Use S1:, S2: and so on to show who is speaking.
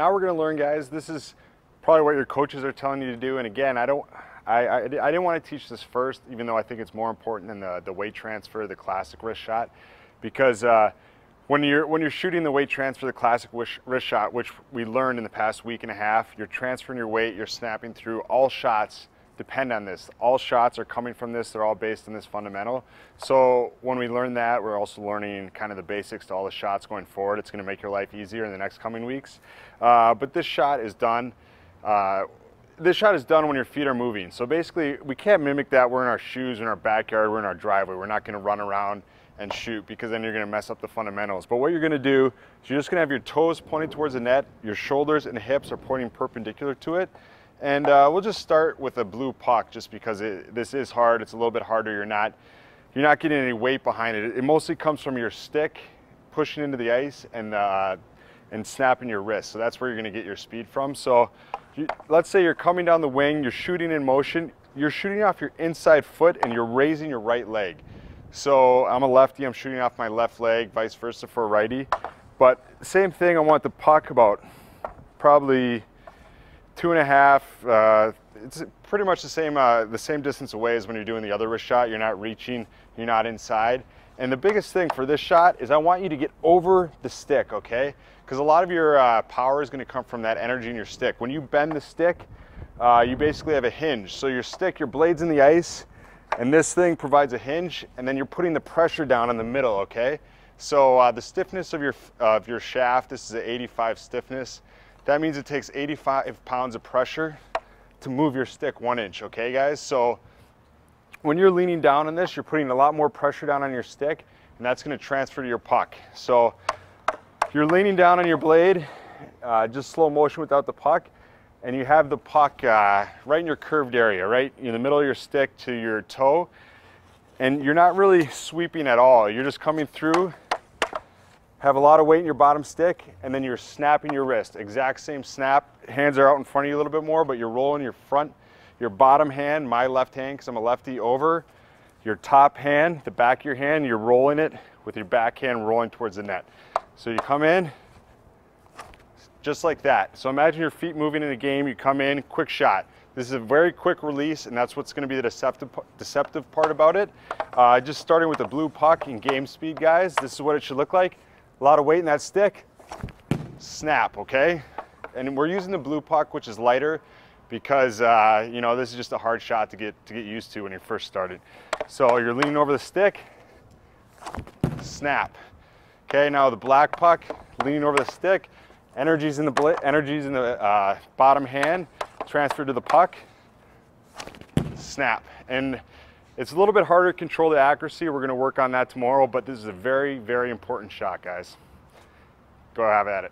S1: now we're going to learn, guys. This is probably what your coaches are telling you to do. And again, I didn't want to teach this first, even though I think it's more important than the weight transfer, the classic wrist shot, because when you're shooting the weight transfer, the classic wrist shot, which we learned in the past week and a half, you're transferring your weight, you're snapping through. All shots depend on this. All shots are coming from this. They're all based on this fundamental. So when we learn that, we're also learning kind of the basics to all the shots going forward. It's going to make your life easier in the next coming weeks. But this shot is done. This shot is done when your feet are moving. So basically, we can't mimic that. We're in our shoes, in our backyard, we're in our driveway. We're not going to run around and shoot, because then you're going to mess up the fundamentals. But what you're going to do is you're just going to have your toes pointing towards the net. Your shoulders and hips are pointing perpendicular to it. And we'll just start with a blue puck, just because this is hard. It's a little bit harder. You're not getting any weight behind it. It mostly comes from your stick pushing into the ice and snapping your wrist. So that's where you're going to get your speed from. So let's say you're coming down the wing, you're shooting in motion. You're shooting off your inside foot and you're raising your right leg. So I'm a lefty, I'm shooting off my left leg, vice versa for a righty. But same thing, I want the puck about probably 2.5, it's pretty much the same distance away as when you're doing the other wrist shot. You're not reaching, you're not inside. And the biggest thing for this shot is I want you to get over the stick, okay? Because a lot of your power is going to come from that energy in your stick. When you bend the stick, you basically have a hinge. So your stick, your blade's in the ice, and this thing provides a hinge, and then you're putting the pressure down in the middle, okay? So the stiffness of your shaft, this is an 85 stiffness. That means it takes 85 pounds of pressure to move your stick 1 inch, okay guys? So when you're leaning down on this, you're putting a lot more pressure down on your stick, and that's gonna transfer to your puck. So if you're leaning down on your blade, just slow motion without the puck, and you have the puck right in your curved area, right in the middle of your stick to your toe, and you're not really sweeping at all. You're just coming through, have a lot of weight in your bottom stick, and then you're snapping your wrist. Exact same snap. Hands are out in front of you a little bit more, but you're rolling your bottom hand, my left hand, because I'm a lefty, over your top hand, the back of your hand, you're rolling it with your back hand rolling towards the net. So you come in, just like that. So imagine your feet moving in a game, you come in, quick shot. This is a very quick release, and that's what's going to be the deceptive part about it. Just starting with the blue puck in game speed, guys, this is what it should look like. A lot of weight in that stick, snap, okay? And we're using the blue puck, which is lighter, because you know, this is just a hard shot to get used to when you first started. So you're leaning over the stick, snap. Okay, now the black puck, leaning over the stick, energy's in the bottom hand, transfer to the puck, snap. And it's a little bit harder to control the accuracy. We're going to work on that tomorrow, but this is a very, very important shot, guys. Go have at it.